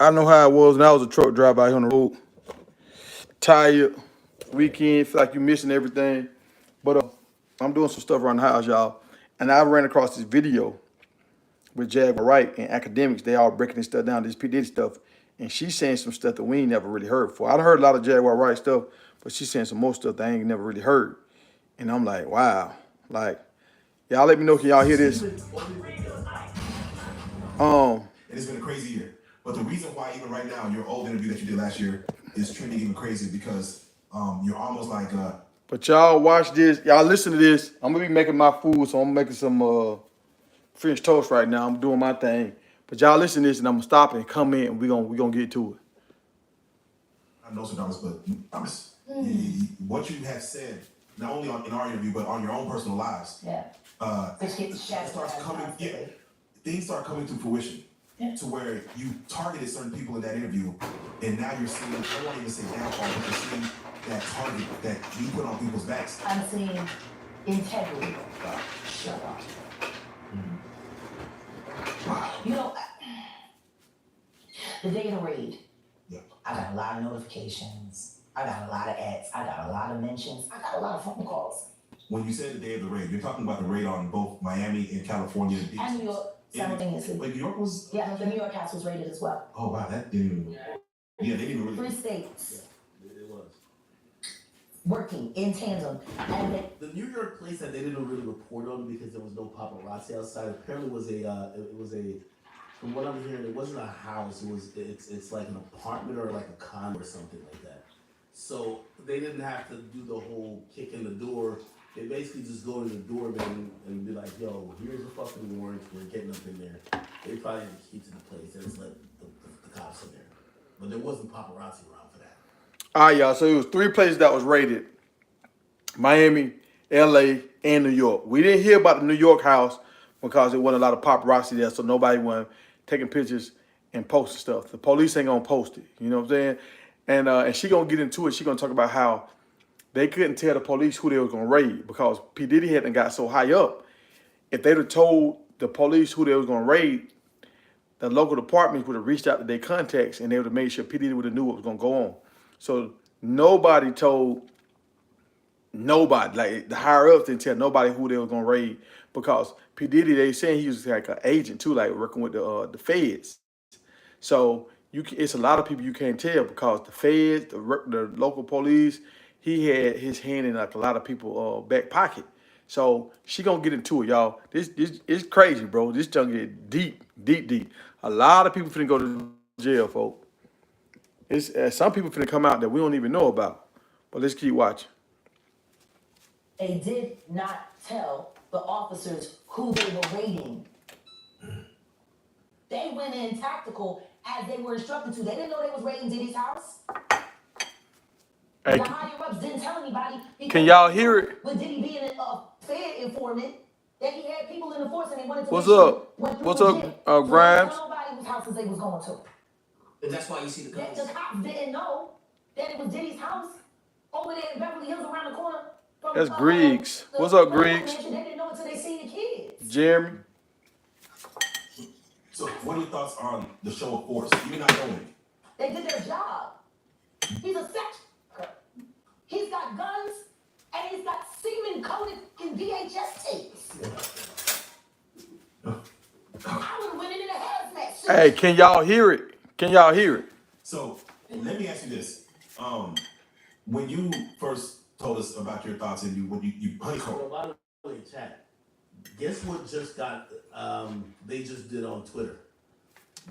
I know how it was when I was a truck driver out here on the road. Tired, weekend, feel like you missing everything. But I'm doing some stuff around the house, y'all. And I ran across this video with Jaguar Wright and academics. They all breaking this stuff down, this P Diddy stuff. And she's saying some stuff that we ain't never really heard before. I've heard a lot of Jaguar Wright stuff, but she's saying some more stuff that I ain't never really heard. And I'm like, wow. Like, y'all let me know, can y'all hear this? And it's been a crazy year. But the reason why even right now, your old interview that you did last year is trending even crazier because you're almost like But y'all watch this. Y'all listen to this. I'm gonna be making my food, so I'm making some French toast right now. I'm doing my thing. But y'all listen to this, and I'm gonna stop and come in, and we gonna get to it. I know Nostradamus, but Thomas, what you have said, not only in our interview, but on your own personal lives, things start coming to fruition. To where you targeted certain people in that interview, and now you're seeing, I won't even say downfall, but you're seeing that target that you put on people's backs. I'm seeing integrity. Shut up. Wow. You know, the day of the raid, I got a lot of notifications. I got a lot of ads. I got a lot of mentions. I got a lot of phone calls. When you say the day of the raid, you're talking about the raid on both Miami and California and New York. Simultaneously. Like New York was? Yeah, the New York house was raided as well. Oh, wow, that didn't even. Yeah, they didn't even really. 3 states. Yeah, it was. Working in tandem. And the New York place that they didn't really report on because there was no paparazzi outside apparently was from what I'm hearing, it wasn't a house, it's like an apartment or like a condo or something like that. So they didn't have to do the whole kick in the door. They basically just go to the doorman and be like, yo, here's a fucking warrant, we're getting up in there. They probably had the key to the place, they just let the cops in there. But there wasn't paparazzi around for that. All right, y'all, so it was 3 places that was raided. Miami, LA, and New York. We didn't hear about the New York house because there wasn't a lot of paparazzi there, so nobody went taking pictures and posting stuff. The police ain't gonna post it, you know what I'm saying? And she gonna get into it, she gonna talk about how they couldn't tell the police who they was gonna raid because P Diddy hadn't got so high up. If they'd have told the police who they was gonna raid, the local departments would have reached out to their contacts and they would have made sure P Diddy would have knew what was gonna go on. So nobody told nobody, like the higher ups didn't tell nobody who they was gonna raid because P Diddy, they saying he was like an agent too, like working with the feds. So it's a lot of people you can't tell because the feds, the local police, he had his hand in like a lot of people back pocket. So she gonna get into it, y'all. This is crazy, bro. This junk get deep, deep, deep. A lot of people finna go to jail, folks. It's some people finna come out that we don't even know about. But let's keep watching. They did not tell the officers who they were raiding. They went in tactical as they were instructed to. They didn't know they was raiding Diddy's house. Hey, the higher ups didn't tell anybody. Can y'all hear it? With Diddy being a Fed informant, that he had people in the force and they wanted to. What's up? What's up, Grimes? So nobody whose houses they was going to. And that's why you see the cops. The cops didn't know that it was Diddy's house over there in Beverly Hills around the corner. That's Griggs. What's up, Griggs? They didn't know until they seen the kids. Jeremy. So, what are your thoughts on the show of force? You're not knowing. They did their job. He's a sex worker. He's got guns and he's got semen coated in VHS tapes. I would have went into the hazmat suit. Hey, can y'all hear it? Can y'all hear it? So, let me ask you this. When you first told us about your thoughts and you honeycomb. By the way, chat, guess what just got, they just did on Twitter?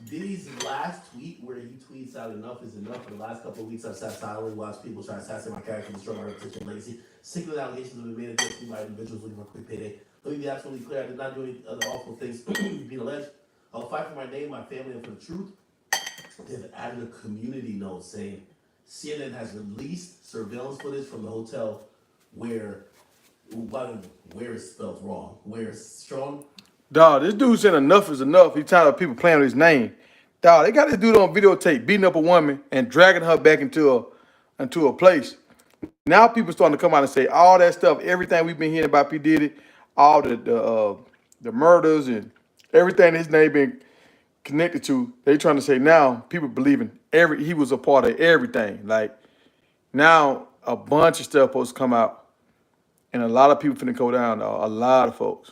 Diddy's last tweet where he tweets out enough is enough. For the last couple of weeks, I've sat silently watched people try to assassinate my character, destroy my reputation and legacy. Singular allegations have been made against me by individuals looking for a quick payday. Let me be absolutely clear, I did not do any other awful things being alleged. I'll fight for my name, my family, and for the truth. They've added a community note saying CNN has released surveillance footage from the hotel where is spelled wrong. Where is strong? Dog, this dude said enough is enough. He tired of people playing with his name. Dog, they got this dude on videotape beating up a woman and dragging her back into a place. Now people starting to come out and say all that stuff, everything we've been hearing about P Diddy, all the murders and everything his name been connected to, they trying to say now people believing he was a part of everything. Like now a bunch of stuff supposed to come out, and a lot of people finna go down. Dog. A lot of folks.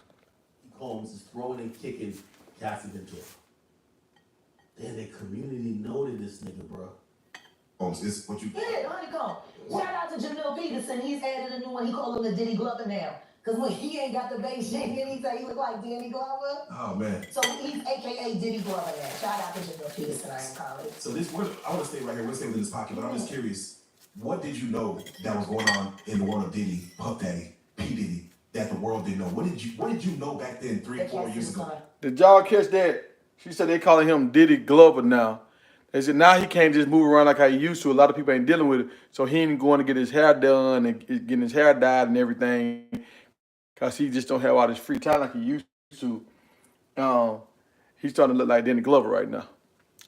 Holmes is throwing and kicking Cassie Ventura. Then the community noted this nigga, bro. Holmes, is what you. Yeah, honeycomb. Shout out to Jamil Peterson. He's added a new one. He called him the Diddy Glover now. Because when he ain't got the bass shit, and he say he look like Danny Glover. Oh man. So he's AKA Diddy Glover now. Shout out to Jamil Peterson, I am calling. So I want to stay right here. We're stay within this pocket, but I'm just curious. What did you know that was going on in the world of Diddy, Puff Daddy, P Diddy, that the world didn't know? What did you know back then, 3-4 years ago? Did y'all catch that? She said they calling him Diddy Glover now. They said now he can't just move around like how he used to. A lot of people ain't dealing with it, so he ain't going to get his hair done and getting his hair dyed and everything, cause he just don't have all this free time like he used to. He's starting to look like Danny Glover right now.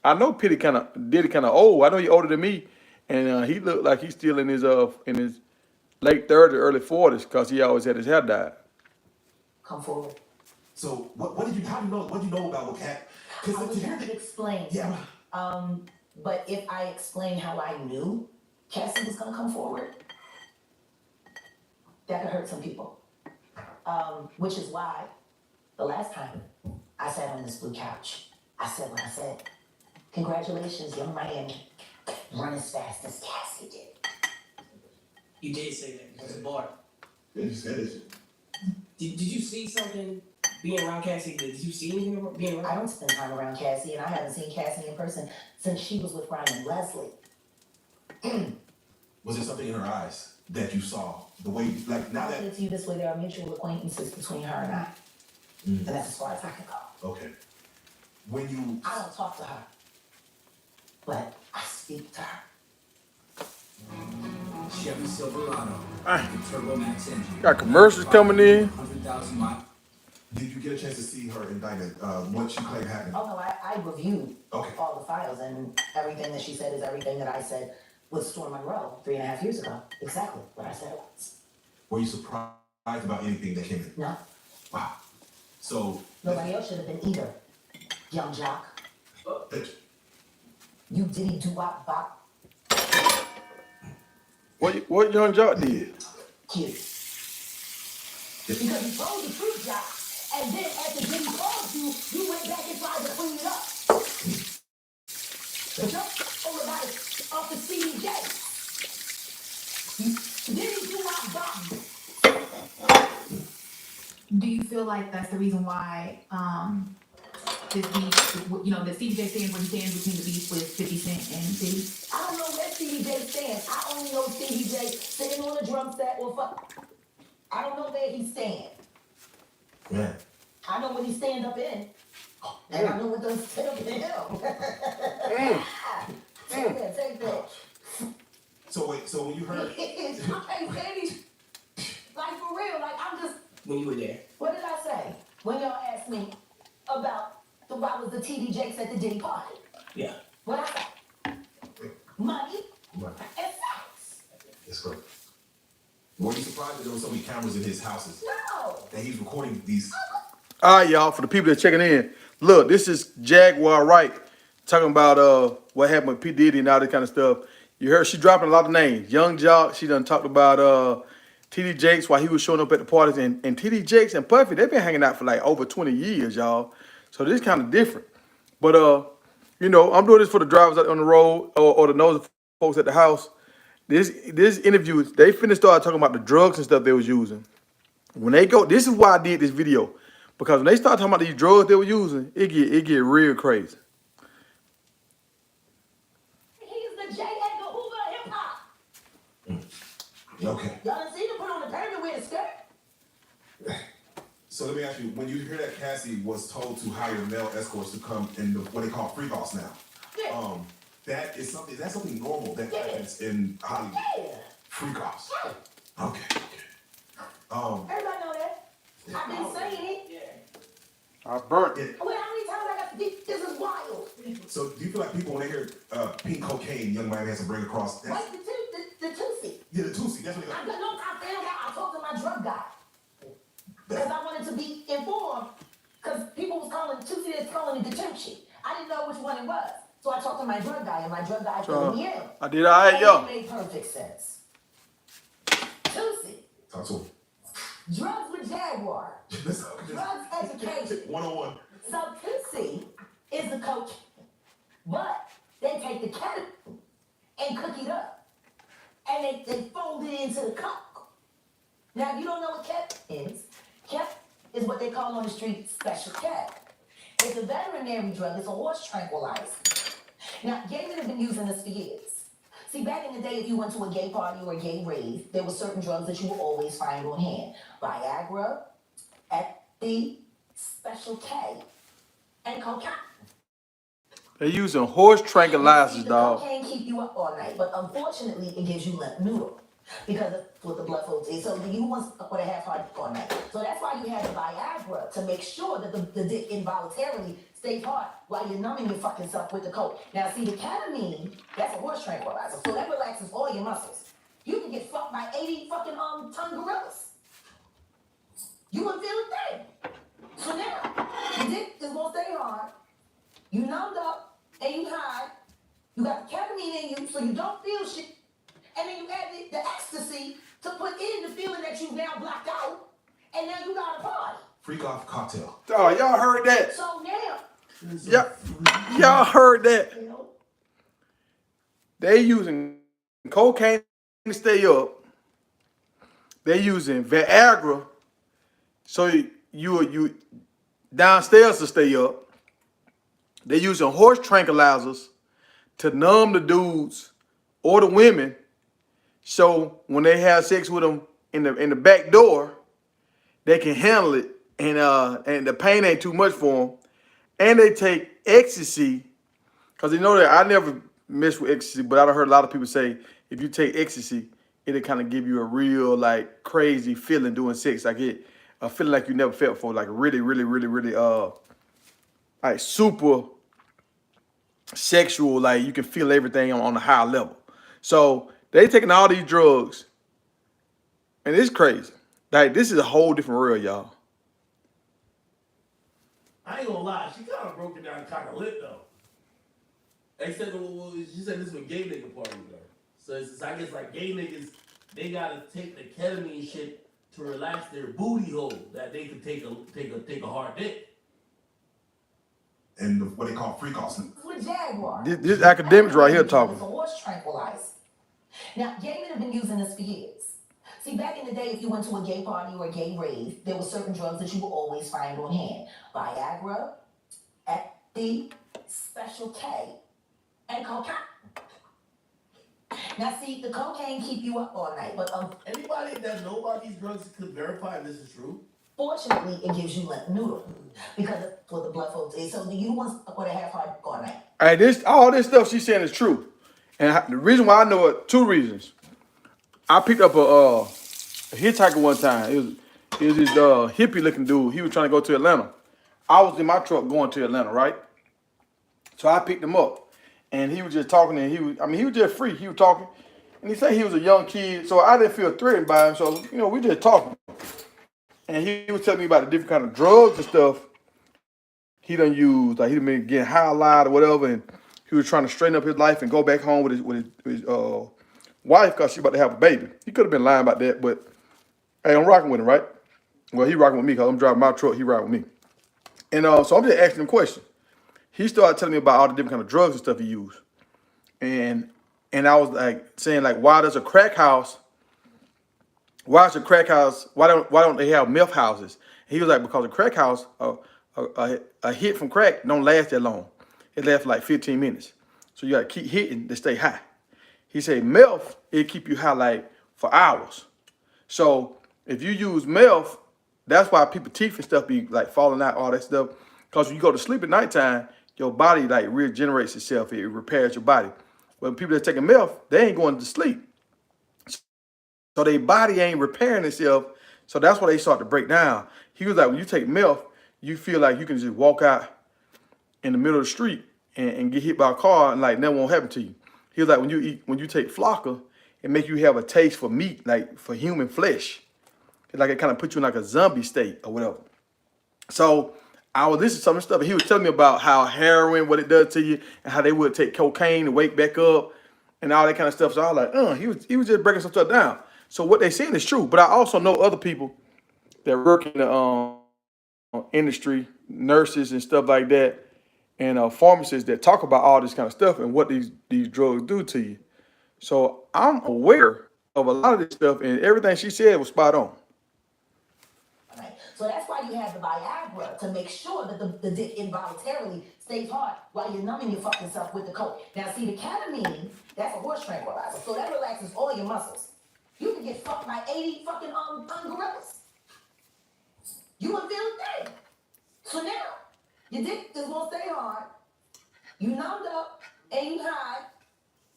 I know Diddy kind of old. I know he older than me, and he looked like he's still in his late 30s, early 40s, cause he always had his hair dyed. Come forward. So what did you know? What did you know about what Cat? I would have to explain. Yeah. But if I explain how I knew Cassie was gonna come forward, that could hurt some people. Which is why the last time I sat on this blue couch, I said what I said. Congratulations, young Miami. Run as fast as Cassie did. You did say that. It was a bar. Yeah, you said it. Did you see something being around Cassie? Did you see anything being around? I don't spend time around Cassie, and I haven't seen Cassie in person since she was with Ryan Leslie. Was there something in her eyes that you saw? The way, like, now I'll that. put it to you this way: there are mutual acquaintances between her and I, and that's as far as I can go. Okay. When you. I don't talk to her, but I speak to her. Chevy Silverado, Turbo Max engine. Got commercials coming in. 100,000 miles. Did you get a chance to see her indictment? What she claimed happened? Oh no, I reviewed Okay. all the files, and everything that she said is everything that I said with Storm Monroe 3.5 years ago. Exactly what I said it was. Were you surprised about anything that came in? No, Wow. So. nobody else should have been either. Young Jock, Thank you. you diddy do wop bop. What Young Jock did? Cute. Because you told the truth, Jock, and then after Diddy called you, you went back and tried to clean it up. The joke all about it off the CDJ. Diddy do wop bop. Do you feel like that's the reason why this beef, the CJ stands where he stands between the beef with 50 Cent and Diddy? I don't know where CDJ stands. I only know CDJ sitting on a drum set or fuck. I don't know where he stands. Man. I know what he stand up in. And I know what those stand up in him. Take that. So wait, so when you heard. I can't stand it. Like for real, like I'm just. When you were there. What did I say when y'all asked me about why was the TD Jakes at the Diddy party? Yeah. What I say? Money Right. and sex. That's correct. Were you surprised that there were so many cameras in his houses? No. That he's recording these. All right, y'all, for the people that checking in, look, this is Jaguar Wright talking about what happened with P Diddy and all that kind of stuff. You heard she dropping a lot of names. Young Jock, she done talked about TD Jakes while he was showing up at the parties, and TD Jakes and Puffy, they've been hanging out for like over 20 years, y'all. So this kind of different. But I'm doing this for the drivers out on the road or the nosy folks at the house. This interview, they finna start talking about the drugs and stuff they was using. When they go, this is why I did this video. Because when they start talking about these drugs they were using, it get real crazy. He's the J. Edgar Hoover of hip hop. Okay. Y'all done seen him put on the pyramid with a skirt? So let me ask you, when you hear that Cassie was told to hire male escorts to come in what they call freak offs now, Yeah. that's something normal that Yeah. happens in Hollywood. Yeah. Freak offs. Yeah. Okay. Everybody know that. I've been saying it. I burnt it. Well, how many times I got to this is wild. So do you feel like people when they hear pink cocaine, young man has to bring across? That's, What's the Tootsie? yeah, the Tusi. That's what they I got no I found out. I talked to my drug guy. Because I wanted to be informed. Because people was calling Tootsie, they're calling it the Tootsie. I I didn't know which one it was. So I talked to my drug guy, and my drug guy filled me in. I did all right, And yo. it made perfect sense. Tusi, Talk to him. drugs with Jaguar, drugs education. 101. So Tusi is the coach, but they take the ketamine and cook it up, and they fold it into the cup. Now, if you don't know what Kep is what they call on the street special K. It's a veterinary drug. It's a horse tranquilizer. Now, gay men have been using this for years. See, back in the day, if you went to a gay party or a gay rave, there were certain drugs that you would always find on hand. Viagra, Epi, Special K, and cocaine. They're using horse tranquilizers, The dog. cocaine keep you up all night, but unfortunately, it gives you limp noodle. Because that's what the blood flow is. So you want with a half heart all night. So that's why you have the Viagra, to make sure that the dick involuntarily stays hard while you're numbing your fucking self with the coke. Now see, the ketamine, that's a horse tranquilizer. So that relaxes all your muscles. You can get fucked by 80 fucking ton gorillas. You wouldn't feel a thing. So now, your dick is gonna stay hard. You numbed up and you high. You got the ketamine in you, so you don't feel shit. And then you add the ecstasy to put in the feeling that you've now blocked out, and now you got a party. Freak off cocktail. Oh, y'all heard that? So now, Y'all heard that? you know, They using cocaine to stay up. They using Viagra, so you downstairs to stay up. They using horse tranquilizers to numb the dudes or the women. So when they have sex with them in the back door, they can handle it, and the pain ain't too much for them. And they take ecstasy, because you know that I never mess with ecstasy, but I heard a lot of people say if you take ecstasy, it'll kind of give you a real like crazy feeling doing sex, like a feeling like you never felt before, like really, really, really, really like super sexual, like you can feel everything on a high level. So they taking all these drugs, and it's crazy. Like, this is a whole different world, y'all. I ain't gonna lie, she kind of broke it down kind of lit though. Except she said this is a gay nigga party though. So it's I guess like gay niggas, they gotta take the ketamine shit to relax their booty hole that they could take a hard dick. And what they call freak off. with Jaguar. This academics right here talking. It's a horse tranquilizer. Now, gay men have been using this for years. See, back in the day, if you went to a gay party or a gay rave, there were certain drugs that you would always find on hand. Viagra, Epi, Special K, and cocaine. Now, see, the cocaine keep you up all night, but Anybody that know about these drugs could verify if this is true. fortunately, it gives you limp noodle because that's what the blood flow is. So you want with a half heart all night. Hey, all this stuff she's saying is true. And the reason why I know it, two reasons. I picked up a hitchhiker one time. It was this hippie looking dude. He was trying to go to Atlanta. I was in my truck going to Atlanta, right? So I picked him up. And he was just talking, and he was just free. He was talking. And he said he was a young kid, so I didn't feel threatened by him. So, we just talking. And he was telling me about the different kind of drugs and stuff he done used. Like, he done been getting high a lot or whatever, and he was trying to straighten up his life and go back home with his wife because she about to have a baby. He could have been lying about that, but hey, I'm rocking with him, right? Well, he rocking with me because I'm driving my truck. He riding with me. And so I'm just asking him questions. He started telling me about all the different kind of drugs and stuff he used. And I was like saying, like, why is a crack house, why don't they have meth houses? And he was like, because a crack house, a hit from crack don't last that long. It lasts for like 15 minutes. So you got to keep hitting to stay high. He said meth, it keep you high like for hours. So if you use meth, that's why people's teeth and stuff be like falling out, all that stuff. Because when you go to sleep at nighttime, your body like regenerates itself. It repairs your body. When people that taking meth, they ain't going to sleep. So their body ain't repairing itself. So that's why they start to break down. He was like, when you take meth, you feel like you can just walk out in the middle of the street and get hit by a car and like nothing won't happen to you. He was like, when you take Flocka, it make you have a taste for meat, like for human flesh. It's like it kind of puts you in like a zombie state or whatever. So I was listening to some of the stuff, and he was telling me about how heroin, what it does to you, and how they would take cocaine to wake back up, and all that kind of stuff. So I was like, he was just breaking some stuff down. So what they saying is true. But I also know other people that work in the industry, nurses and stuff like that, and pharmacists that talk about all this kind of stuff and what these drugs do to you. So I'm aware of a lot of this stuff, and everything she said was spot on. Right. So that's why you have the Viagra to make sure that the dick involuntarily stays hard while you're numbing your fucking self with the coke. Now, see, the ketamine, that's a horse tranquilizer, so that relaxes all your muscles. You can get fucked by 80 fucking gorillas. You would feel a thing. So now, your dick is gonna stay hard. You numbed up and you high.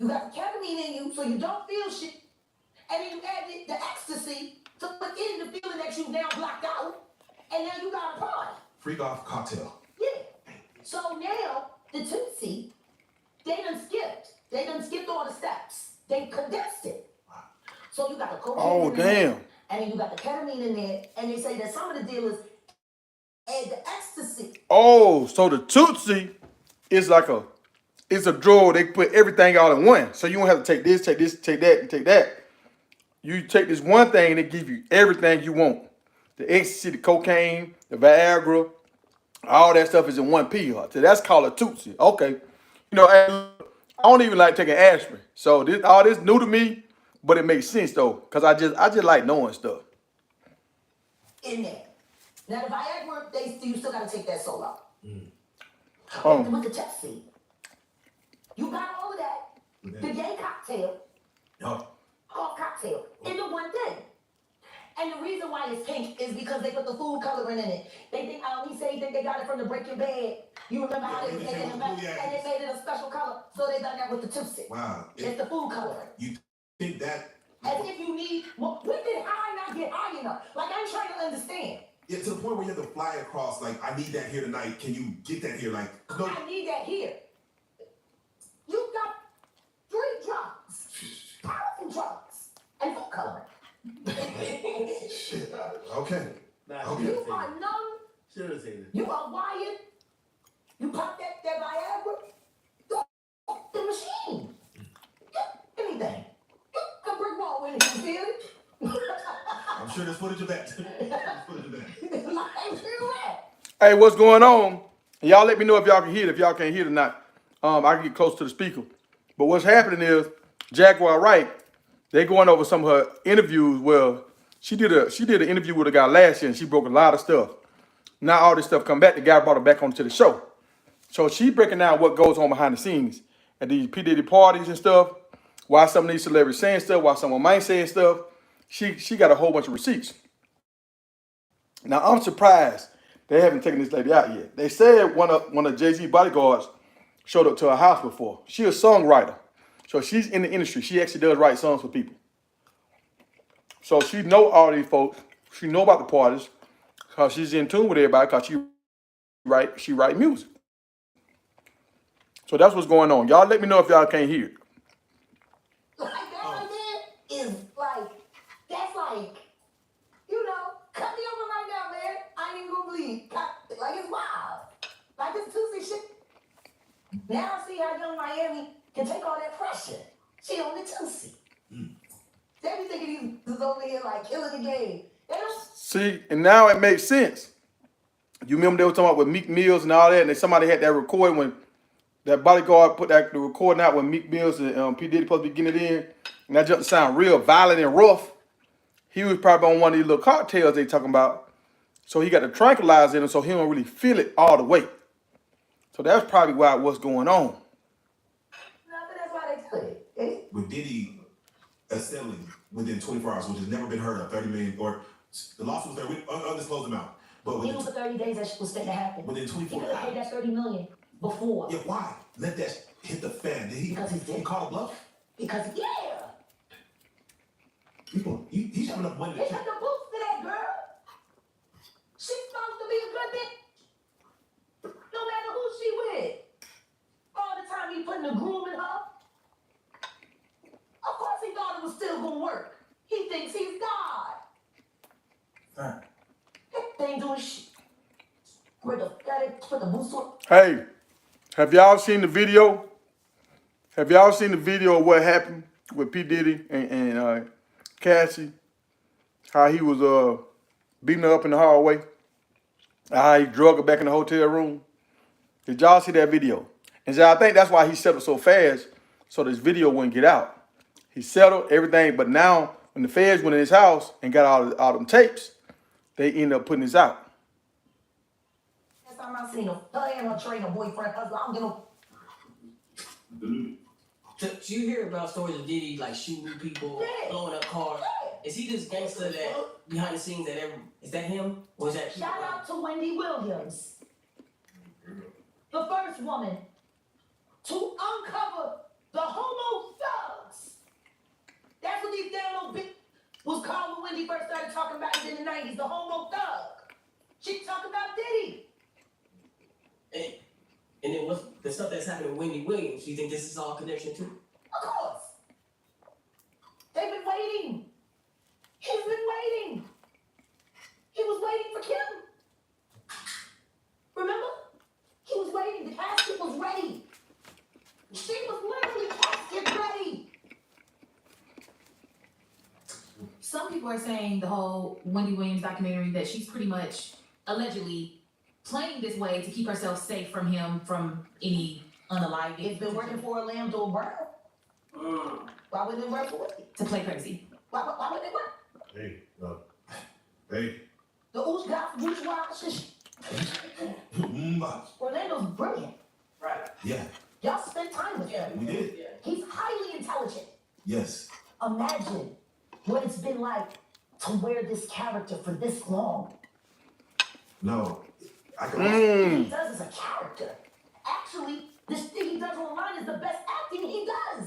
You got the ketamine in you, so you don't feel shit. And then you add the ecstasy to put in the feeling that you now blocked out, and now you got a party. Freak off cocktail. Yeah. So now the Tootsie, they done skipped all the steps. They condensed it. So you got the cocaine. Oh, in there, damn. and then you got the ketamine in there, and they say that some of the dealers add the ecstasy. Oh, so the Tootsie is like it's a drug. They put everything all in one. So you don't have to take this, take that, and take that. You take this one thing and it give you everything you want. The ecstasy, the cocaine, the Viagra, all that stuff is in one pill. So that's called a Tootsie. Okay. You know, I don't even like taking aspirin. So all this new to me, but it makes sense though, because I just like knowing stuff. In there. Now the Viagra, you still gotta take that solo. With the Pepsi. You got all of that. The gay cocktail. Yup. All cocktail into one thing. And the reason why it's pink is because they put the food coloring in it. They think, he said they got it from the Breaking Bad. You remember how they made it a special color? So they done that with the Tootsie. Wow. It's the food coloring. You think that? As if you need, when did high not get high enough? Like, I'm trying to understand. Yeah, to the point where you have to fly across, like, I need that here tonight. Can you get that here? Like, no. I need that here. You got 3 drugs. Powerful drugs. And food coloring. Shit. Okay. Nah, Okay. You are numb. Should have seen it. You are wired. You pop that Viagra. You the machine. Anything. A brick wall when you feel it. I'm sure there's footage of that. There's footage of that. Like, feel that. Hey, what's going on? Y'all let me know if y'all can hear it. If y'all can't hear it or not, I can get close to the speaker. But what's happening is Jaguar Wright, they going over some of her interviews. Well, she did an interview with a guy last year and she broke a lot of stuff. Now all this stuff come back. The guy brought her back onto the show. So she breaking down what goes on behind the scenes at these P Diddy parties and stuff. Why some of these celebrities saying stuff, why someone might say stuff. She got a whole bunch of receipts. Now I'm surprised they haven't taken this lady out yet. They said one of Jay-Z bodyguards showed up to her house before. She a songwriter. So she's in the industry. She actually does write songs for people. So she know all these folks. She know about the parties because she's in tune with everybody because she write music. So that's what's going on. Y'all let me know if y'all can't hear it. Like that right there is like, that's like, cut me open right now, man. I ain't even gonna bleed. Like, it's wild. Like, this Tuesday shit. Now I see how young Miami can take all that pressure. She on the Tuesday. They be thinking he's over here like killing the game. They don't. See, and now it makes sense. You remember they were talking about with Meek Mills and all that, and then somebody had that recording when that bodyguard put the recording out when Meek Mills and P Diddy supposed to be getting it in, and that just sound real violent and rough. He was probably on one of these little cocktails they talking about, so he got the tranquilizer in him, so he don't really feel it all the way. So that's probably what's going on. No, but that's why they do it. With Diddy settling within 24 hours, which has never been heard of, 30 million, or the lawsuit was there, we undisclosed amount. But Even for 30 days that shit was fit to happen. within He 24 could have paid hours. that $30 million before. Yeah, why? Let that hit the fan. Did he, Because he's dead. he call a bluff? Because, yeah. He's having enough money They to got the boots for that girl. She's supposed to be a good bitch. No matter who she with. All the time he putting the groom in her. Of course he thought it was still gonna work. He thinks he's God. Right. They ain't doing shit. Where the put the boost on. Hey, have y'all seen the video? Have y'all seen the video of what happened with P Diddy and Cassie? How he was beating her up in the hallway? How he drug her back in the hotel room? Did y'all see that video? And so I think that's why he settled so fast, so this video wouldn't get out. He settled everything, but now when the feds went in his house and got all them tapes, they ended up putting this out. Last time I seen her and her trainer boyfriend husband, I don't get no. Did you hear about stories of Diddy like shooting people, Yeah. blowing up cars? Is he this gangster that behind the scenes that is that him? Or is that Shout out to Wendy Williams, the first woman to uncover the homo thugs. That's what these damn little bitch was called when Wendy first started talking about it in the 90s, the homo thug. She talked about Diddy. And then what's the stuff that's happening with Wendy Williams? Do you think this is all connection too? Of course. They've been waiting. He's been waiting. He was waiting for Kim. Remember? He was waiting. The casket was ready. She was literally casket ready. Some people are saying the whole Wendy Williams documentary that she's pretty much allegedly playing this way to keep herself safe from him, from any unaliving. It's been working for Orlando Brown. Why wouldn't it work for Wendy? To play crazy. Why wouldn't it work? Hey, hey. The bourgeois. Orlando's brilliant. Right. Yeah, Y'all spent time with him. we did. He's highly intelligent. Yes. Imagine what it's been like to wear this character for this long. No, I can. What he does is a character. Actually, this thing he does online is the best acting he does.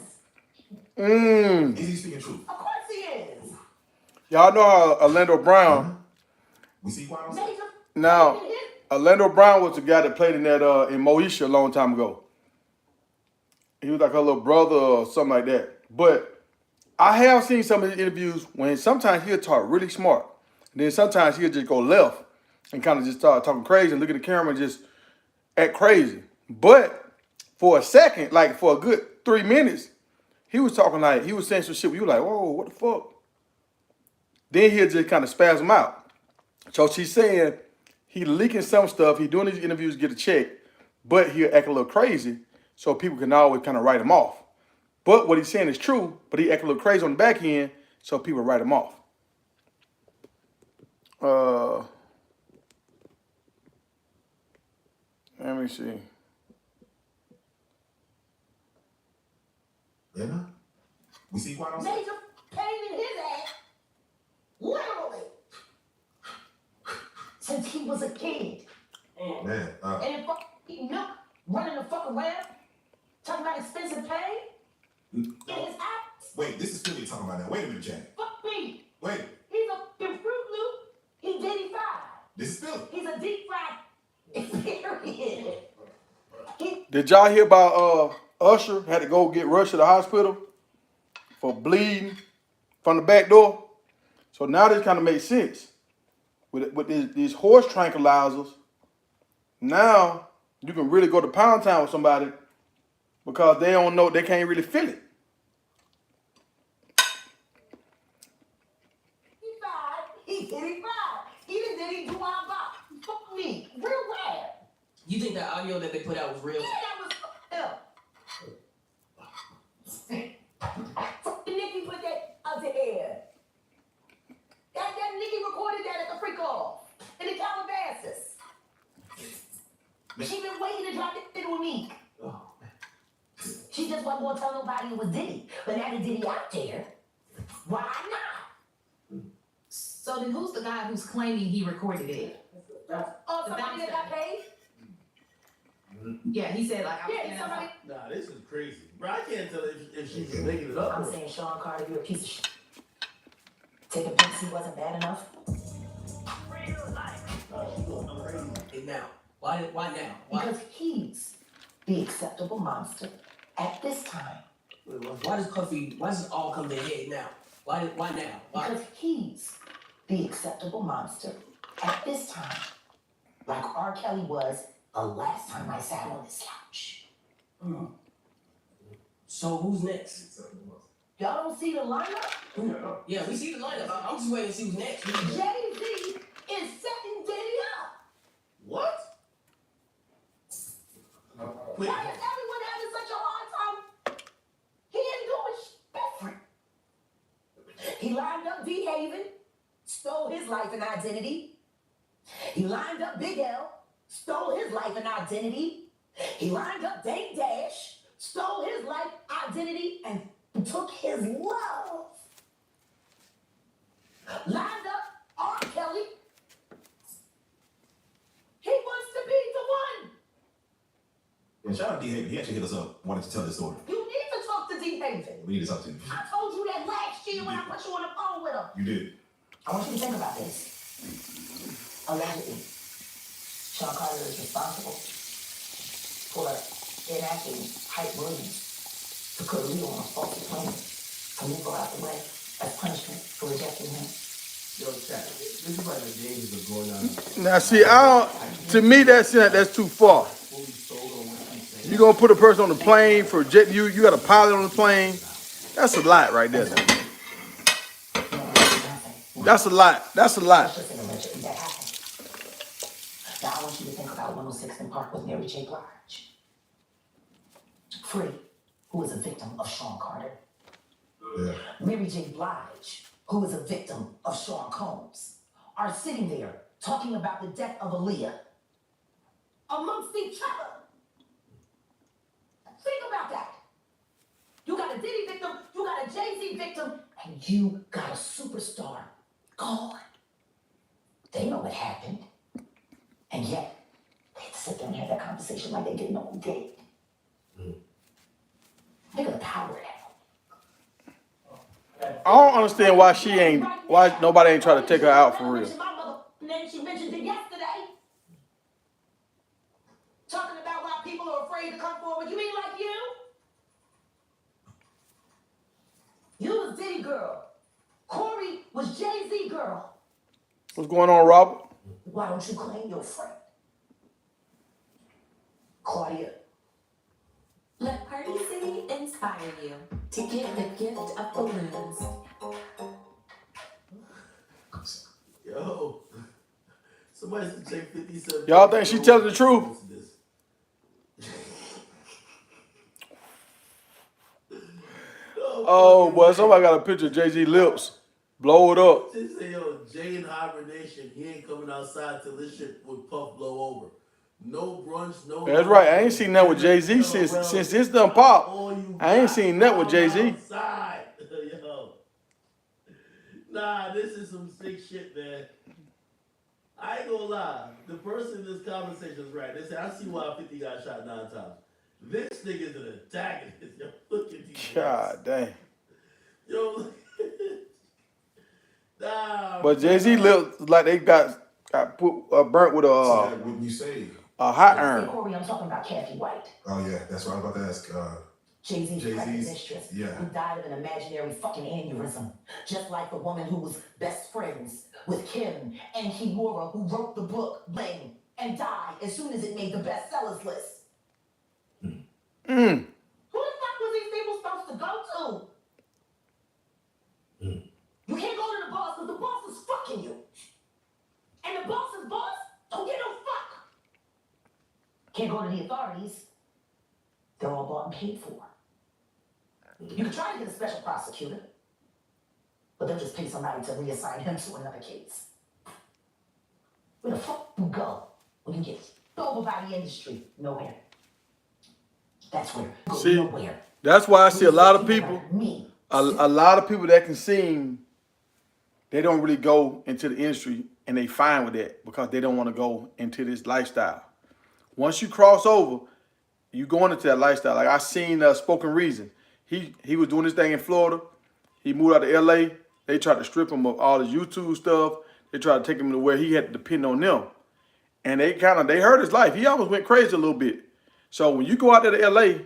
Is he speaking truth? Of course he is. Y'all know how Orlando Brown. We see why I'm Major. saying. Now, Orlando Brown was the guy that played in that in Moesha a long time ago. He was like her little brother or something like that. But I have seen some of his interviews when sometimes he'll talk really smart. And then sometimes he'll just go left and kind of just start talking crazy and look at the camera and just act crazy. But for a second, like for a good 3 minutes, he was talking like, he was saying some shit where you were like, whoa, what the fuck? Then he'll just kind of spasm out. So she's saying he leaking some stuff, he doing these interviews to get a check, but he'll act a little crazy so people can always kind of write him off. But what he's saying is true, but he act a little crazy on the back end so people write him off. Let me see. Yeah. We see why I'm saying. Major pain in his ass. Literally. Since he was a kid. Man, And eating milk, running the fuck around, talking about expensive pain. In his ass. wait, this is Philly talking about that. Wait a minute, Jack. Fuck me. Wait, He's a Fruit Loop. He Diddy fried. this is Philly. He's a deep fried period. Did y'all hear about Usher had to go get rushed to the hospital for bleeding from the back door? So now this kind of makes sense. With these horse tranquilizers, now you can really go to Pound Town with somebody because they don't know, they can't really feel it. He fried. He Diddy fried. Even Diddy do our bop. Fuck me. Real rad. You think that audio that they put out was real? Yeah, that was fucking Nicki put that out the air. That Nicki recorded that at the freak off in the Calabasas. She been waiting to drop that shit with me. She just wasn't gonna tell nobody it was Diddy. But now that Diddy out there, why not? So then who's the guy who's claiming he recorded it? Oh, somebody that got paid? Yeah, he said like I was Yeah, standing somebody. outside. Nah, this is crazy. Bro, I can't tell if she's making it up. I'm saying, Sean Carter, you're a piece of shit. Taking Pepsi wasn't bad enough. And now, why now? Why? Because he's the acceptable monster at this time. Why does it all come to a head now? Why now? Why? Because he's the acceptable monster at this time. Like R. Kelly was the last time I sat on this couch. So who's next? Y'all don't see the lineup? Yeah, we see the lineup. I'm just waiting to see who's next. Jay-Z is setting Diddy up. What? Wait, Why is everyone having such a hard time? He ain't doing different. He lined up D. Haven, stole his life and identity. He lined up Big L, stole his life and identity. He lined up Dame Dash, stole his life, identity, and took his love. Lined up R. Kelly. He wants to be the one. And shout out D. Haven. He actually hit us up, wanted to tell this story. You need to talk to D. Haven. We need to talk to him. I told you that last year when I put you on the phone with him. You did. I want you to think about this. Allegedly, Sean Carter is responsible for enacting Hype Williams to put Leo on a faulty plane to move her out the way as punishment for rejecting him. yo, chat. This is like the days of going on. Now, see, to me, that's too far. Fully sold on what he's saying. You gonna put a person on the plane for jet? You got a pilot on the plane. That's a lot right there. That's a lot. That's a lot. Just an allegedly that happened. Now I want you to think about 106 in Park with Mary J. Blige. Free, who is a victim of Sean Carter. Yeah. Mary J. Blige, who is a victim of Sean Combs, are sitting there talking about the death of Aaliyah amongst each other. Think about that. You got a Diddy victim, you got a Jay-Z victim, and you got a superstar gone. They know what happened, and yet they had to sit there and have that conversation like they didn't know who did. Think of the power of that. I don't understand why nobody ain't trying to take her out for real. My mother, and she mentioned it yesterday. Talking about why people are afraid to come forward. You mean like you? You was Diddy girl. Corey was Jay-Z girl. What's going on, Robert? Why don't you claim your friend? Claudia. Let Party City inspire you to give the gift of balloons. Yo, somebody should take 57. Y'all think she telling the truth? Oh, boy, somebody got a picture of Jay-Z lips. Blow it up. They say, yo, Jay in hibernation. He ain't coming outside till this shit with Puff blow over. No brunch, no. That's right. I ain't seen that with Jay-Z since this done pop. I ain't seen that with Jay-Z. Outside. Yo. Nah, this is some sick shit, man. I ain't gonna lie. The person in this conversation is right. They say, I see why 50 got shot 9 times. This nigga's an antagonist. Yo, look at these God dang. Yo, look nah. But Jay-Z lips like they got put burnt with So that when you say, a hot Hey, iron. Corey, I'm talking about Kathy White. oh yeah, that's what I was about to ask. Jay-Z's Jay-Z's- pregnant mistress, yeah. who died of an imaginary fucking aneurysm, just like the woman who was best friends with Kim and Kimura, who wrote the book Bling and died as soon as it made the bestsellers list. Who the fuck was these people supposed to go to? You can't go to the boss because the boss is fucking you, and the boss's boss don't get no fuck. Can't go to the authorities. They're all bought and paid for. You can try to get a special prosecutor, but they'll just pay somebody to reassign him to another case. Where the fuck you go when you get over by the industry? Nowhere. That's where. Go See, nowhere. that's why I see a lot of people, Me. a lot of people that can sing, they don't really go into the industry and they fine with that because they don't want to go into this lifestyle. Once you cross over, you going into that lifestyle. Like I seen Spoken Reason. He was doing this thing in Florida. He moved out to LA. They tried to strip him of all his YouTube stuff. They tried to take him to where he had to depend on them. And they hurt his life. He almost went crazy a little bit. So when you go out there to LA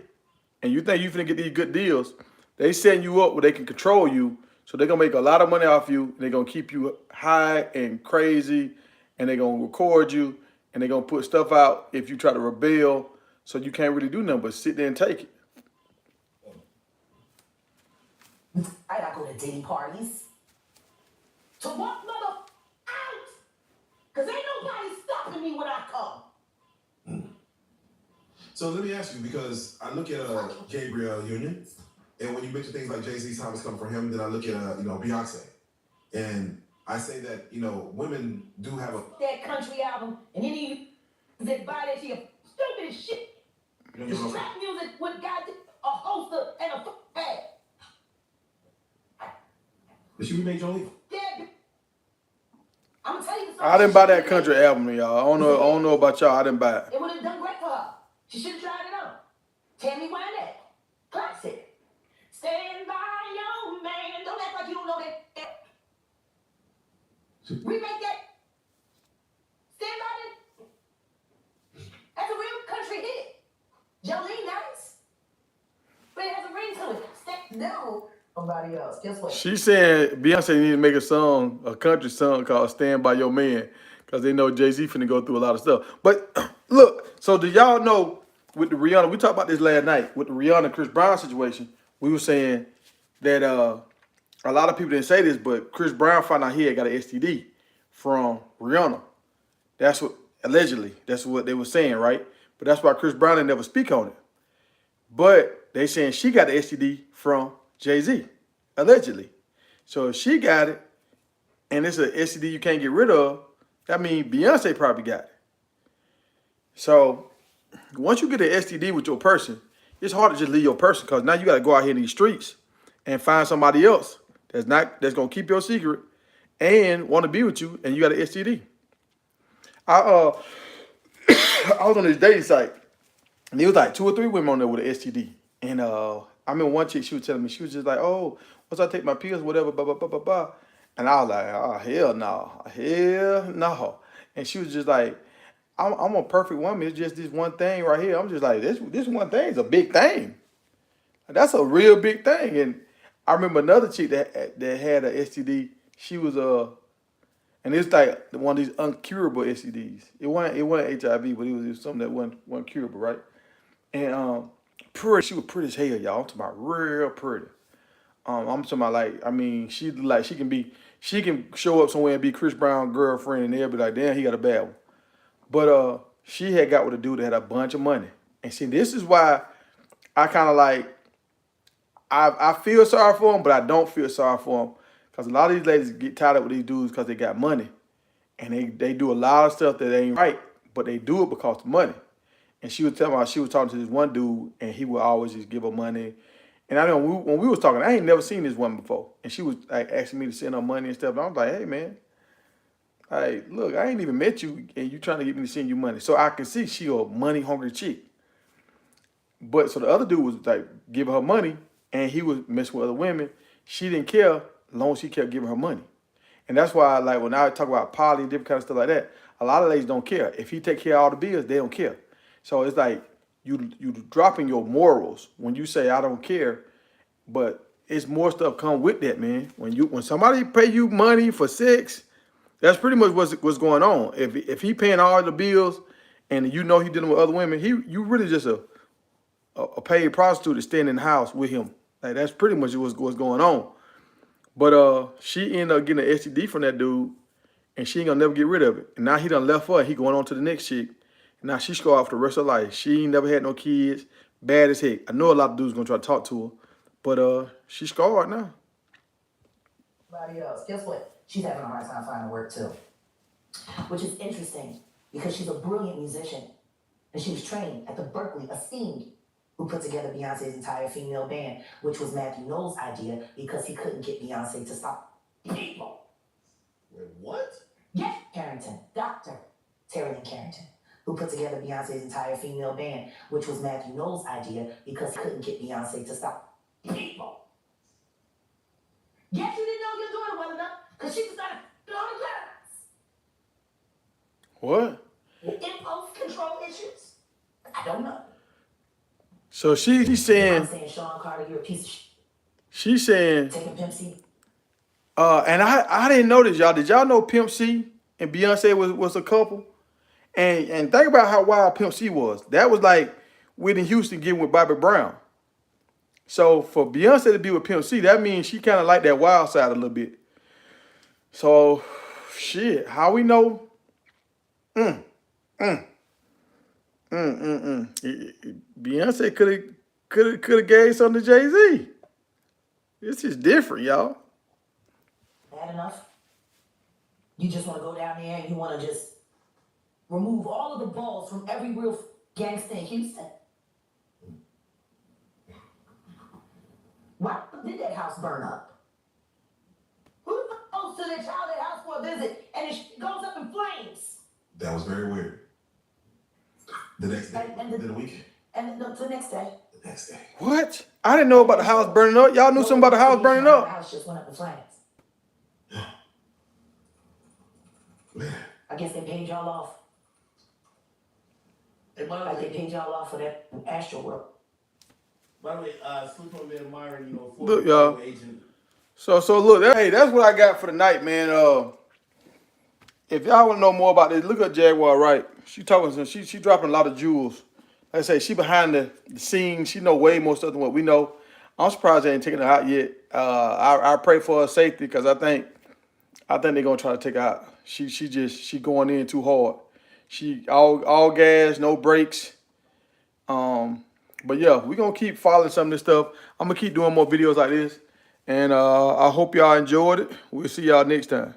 and you think you're finna get these good deals, they setting you up where they can control you. So they're gonna make a lot of money off you. And they're gonna keep you high and crazy. And they're gonna record you. and they're gonna put stuff out if you try to rebel, so you can't really do nothing but sit there and take it. I gotta go to Diddy parties. To walk mother out. Cause ain't nobody stopping me when I come. So let me ask you, because I look at Gabriel Union, and when you mention things like Jay-Z's time is coming for him, then I look at Beyonce, and I say that women do have a That country album, and any of you that buy that shit, stupid as shit. It's trap music with got a holster and a pad. But she remade Jolie. Yeah. I'm gonna tell you something. I didn't buy that country album, y'all. I don't know about y'all. I didn't buy it. It would have done great for her. She should have tried it on. Tammy Wynette. Classic. Stand by your man. Don't act like you don't know that. Remake that. Stand by it. That's a real country hit. Jolene nice. But it has a ring to it. No. Somebody else. Guess what? She said Beyonce need to make a country song called "Stand by Your Man," because they know Jay-Z finna go through a lot of stuff. But look, so do y'all know with the Rihanna? We talked about this last night with the Rihanna Chris Brown situation. We were saying that a lot of people didn't say this, but Chris Brown found out he had got an STD from Rihanna. That's what allegedly. That's what they were saying, right? But that's why Chris Brown didn't never speak on it. But they saying she got the STD from Jay-Z, allegedly. So if she got it, and it's an STD you can't get rid of, that means Beyonce probably got it. So once you get an STD with your person, it's hard to just leave your person, because now you got to go out here in these streets and find somebody else that's gonna keep your secret and want to be with you, and you got an STD. I was on this dating site, and there was like 2 or 3 women on there with an STD. And I remember one chick, she was telling me, she was just like, oh, once I take my pills, whatever, blah, blah, blah, blah, blah. And I was like, oh, hell no. Hell no. And she was just like, I'm a perfect woman. It's just this one thing right here. I'm just like, this one thing is a big thing. That's a real big thing. And I remember another chick that had a STD. She was and it's like one of these uncurable STDs. It wasn't HIV, but it was something that wasn't curable, right? And pretty, she was pretty as hell, y'all. I'm talking about real pretty. I'm talking about she can show up somewhere and be Chris Brown's girlfriend, and they'll be like, damn, he got a bad one. But she had got with a dude that had a bunch of money. And see, this is why I kind of like, I feel sorry for him, but I don't feel sorry for him. Because a lot of these ladies get tied up with these dudes because they got money. And they do a lot of stuff that ain't right, but they do it because of money. And she was telling me, she was talking to this one dude, and he would always just give her money. And I know when we was talking, I ain't never seen this woman before. And she was like asking me to send her money and stuff. And I was like, hey, man, like, look, I ain't even met you, and you trying to get me to send you money. So I can see she a money-hungry chick. But so the other dude was like giving her money, and he was messing with other women. She didn't care as long as she kept giving her money. And that's why, like, when I talk about poly and different kind of stuff like that, a lot of ladies don't care. If he take care of all the bills, they don't care. So it's like you dropping your morals when you say I don't care, but it's more stuff come with that, man. When somebody pay you money for sex, that's pretty much what's going on. If he paying all the bills and you know he dealing with other women, you really just a paid prostitute to stand in the house with him. Like, that's pretty much what's going on. But she ended up getting an STD from that dude, and she ain't gonna never get rid of it. And now he done left her, and he going on to the next chick. Now she scarred off the rest of her life. She ain't never had no kids. Bad as heck. I know a lot of dudes gonna try to talk to her, but she scarred now. Everybody else. Guess what? She's having a hard time finding work too. Which is interesting because she's a brilliant musician. And she was trained at the Berkeley Esteemed, who put together Beyonce's entire female band, which was Matthew Knowles' idea because he couldn't get Beyonce to stop people. Wait, what? Yes, Carrington, Dr. Terry Lynn Carrington, who put together Beyonce's entire female band, which was Matthew Knowles' idea because he couldn't get Beyonce to stop people. Yes, you didn't know your daughter well enough because she decided to on the What? with impulse control issues. I don't know. So she's saying, I'm saying, Sean Carter, you're a piece of shit. She's saying, Taking Pimp C. and I didn't know this, y'all. Did y'all know Pimp C and Beyonce was a couple? And think about how wild Pimp C was. That was like Whitney Houston getting with Bobby Brown. So for Beyonce to be with Pimp C, that means she kind of like that wild side a little bit. So, shit, how we know? Beyonce could have gave something to Jay-Z. This is different, y'all. Bad enough? You just want to go down there and you want to just remove all of the balls from every real gangster in Houston? Why did that house burn up? Who the fuck goes to their childhood house for a visit and it goes up in flames? That was very weird. The next day, And then the weekend, And the next day. the next day. What? I didn't know about the house burning up. Y'all knew something about the house burning The up? house just went up in flames. Man, I guess they paid y'all off. Hey, by the Like they way, paid y'all off for that Astro World. Sleep on me admiring, you know, Look, former y'all. federal agent. So look, hey, that's what I got for the night, man. If y'all want to know more about this, look at Jaguar Wright. She talking some, she dropping a lot of jewels. Like I say, she behind the scenes. She know way more stuff than what we know. I'm surprised they ain't taking her out yet. I pray for her safety because I think they're gonna try to take her out. She going in too hard. She all gas, no brakes. But yeah, we're gonna keep following some of this stuff. I'm gonna keep doing more videos like this. And I hope y'all enjoyed it. We'll see y'all next time.